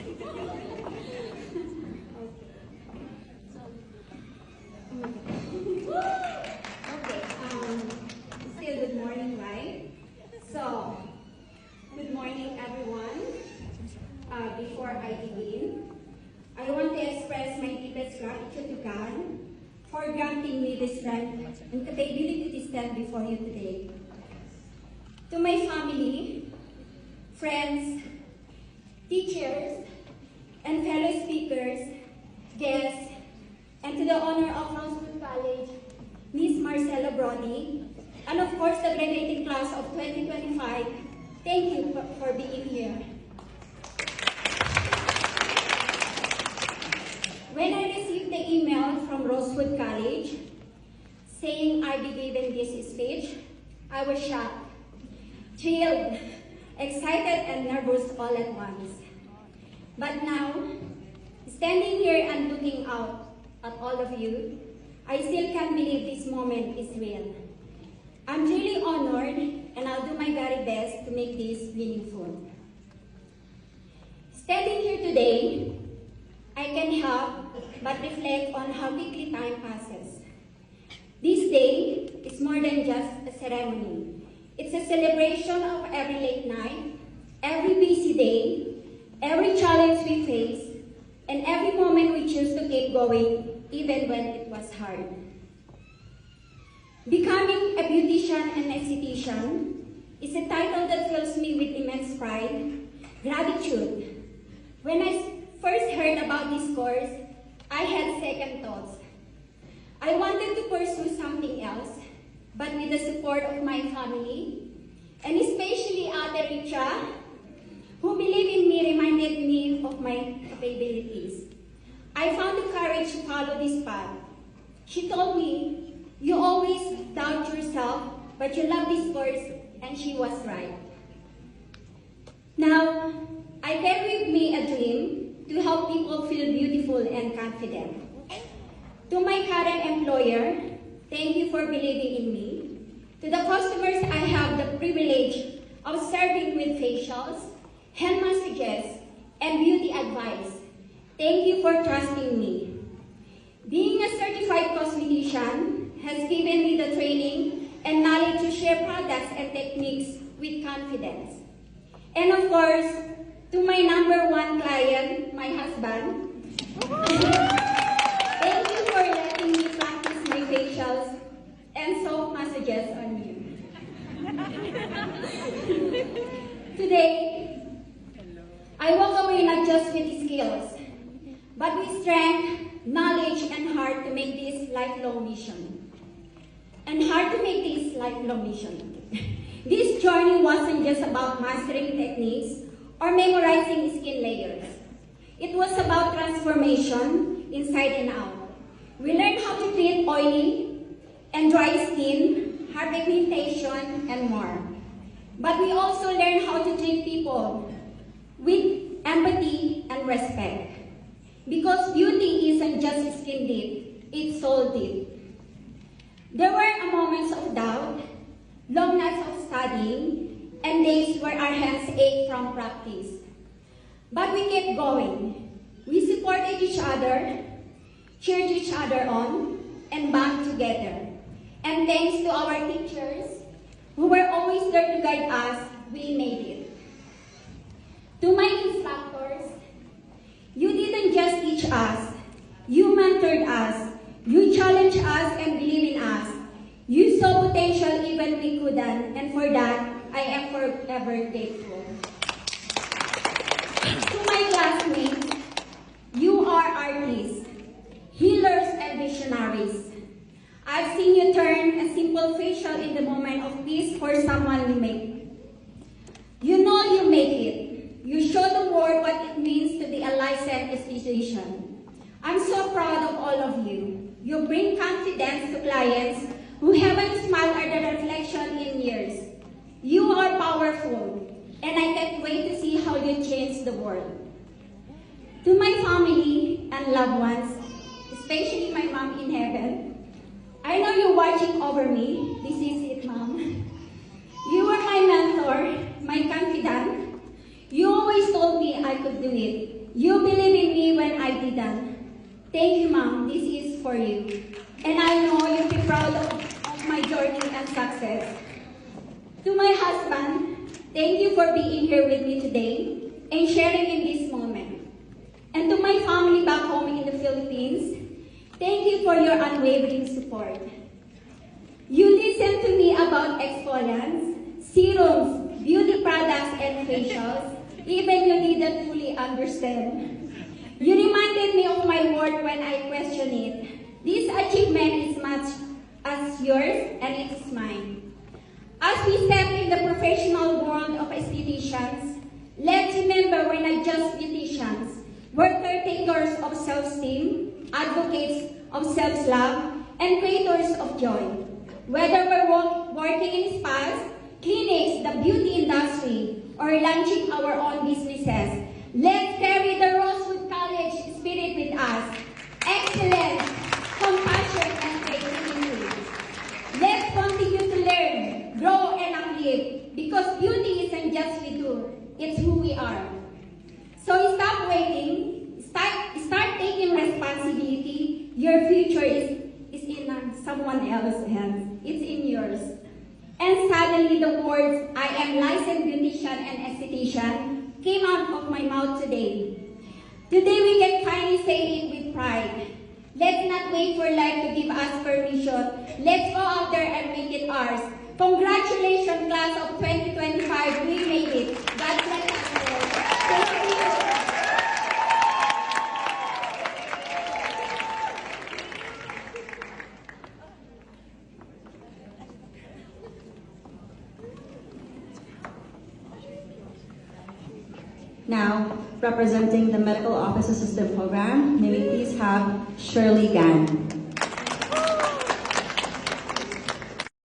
Still good morning, right? So, good morning, everyone. Before I begin, I want to express my deepest gratitude to God for granting me this strength and capability to stand before you today. To my family, friends, teachers, and fellow speakers, guests, and to the owner of Rosewood College, Ms. Marcela Brody, and of course the graduating class of 2025, thank you for being here. When I received the email from Rosewood College saying I'd be giving this speech, I was shocked, thrilled, excited, and nervous all at once. But now, standing here and looking out at all of you, I still can't believe this moment is real. I'm really honored, and I'll do my very best to make this meaningful. Standing here today, I can help but reflect on how quickly time passes. This day is more than just a ceremony. It's a celebration of every late night, every busy day, every challenge we face, and every moment we choose to keep going, even when it was hard. Becoming a beautician and esthetician is a title that fills me with immense pride, gratitude. When I first heard about this course, I had second thoughts. I wanted to pursue something else, but with the support of my family, and especially Ate Richa, who believed in me, reminded me of my capabilities. I found the courage to follow this path. She told me, "You always doubt yourself, but you love this course," and she was right. Now, I carry with me a dream to help people feel beautiful and confident. To my current employer, thank you for believing in me. To the customers I have the privilege of serving with facials, hand massages, and beauty advice, thank you for trusting me. Being a certified cosmetician has given me the training and knowledge to share products and techniques with confidence. And of course, to my number one client, my husband, thank you for letting me practice my facials and soft massages on you. Today, I walk away not just with skills, but with strength, knowledge, and heart to make this lifelong mission. This journey wasn't just about mastering techniques or memorizing skin layers. It was about transformation inside and out. We learned how to treat oily and dry skin, hyperpigmentation, and more. But we also learned how to treat people with empathy and respect. Because beauty isn't just skin deep, it's soul deep. There were moments of doubt, long nights of studying, and days where our hands ached from practice. But we kept going. We supported each other, cheered each other on, and bond together. And thanks to our teachers, who were always there to guide us, we made it. To my instructors, you didn't just teach us, you mentored us, you challenged us and believed in us. You saw potential even we couldn't, and for that, I am forever grateful. To my classmates, you are artists, healers, and visionaries. I've seen you turn a simple facial in the moment of peace for someone you make. You know you make it. You show the world what it means to be a licensed esthetician. I'm so proud of all of you. You bring confidence to clients who haven't smiled at the reflection in years. You are powerful, and I can't wait to see how you change the world. To my family and loved ones, especially my mom in heaven, I know you're watching over me. This is it, Mom. You were my mentor, my confidant. You always told me I could do it. You believe in me when I didn't. Thank you, Mom. This is for you. And I know you'll be proud of my journey and success. To my husband, thank you for being here with me today and sharing in this moment. And to my family back home in the Philippines, thank you for your unwavering support. You listened to me about exfoliants, serums, beauty products, and facials, even you didn't fully understand. You reminded me of my work when I questioned it. This achievement is much as yours and it is mine. As we step in the professional world of estheticians, let's remember we're not just beauticians. We're caretakers of self-esteem, advocates of self-love, and creators of joy. Whether we're working in spas, clinics, the beauty industry, or launching our own businesses, let's carry the Rosewood College spirit with us. Excellence, compassion, and creativity. Let's continue to learn, grow, and uplift, because beauty isn't just we do, it's who we are. So stop waiting, start taking responsibility. Your future is in someone else's hands. It's in yours. And suddenly the words, I am licensed beautician and esthetician, came out of my mouth today. Today we can finally say it with pride. Let's not wait for life to give us permission. Let's go out there and make it ours. Congratulations, class of 2025. We made it. God bless us all. Thank you. Now, representing the Medical Office Assistant Program, may we please have Shirley Gan.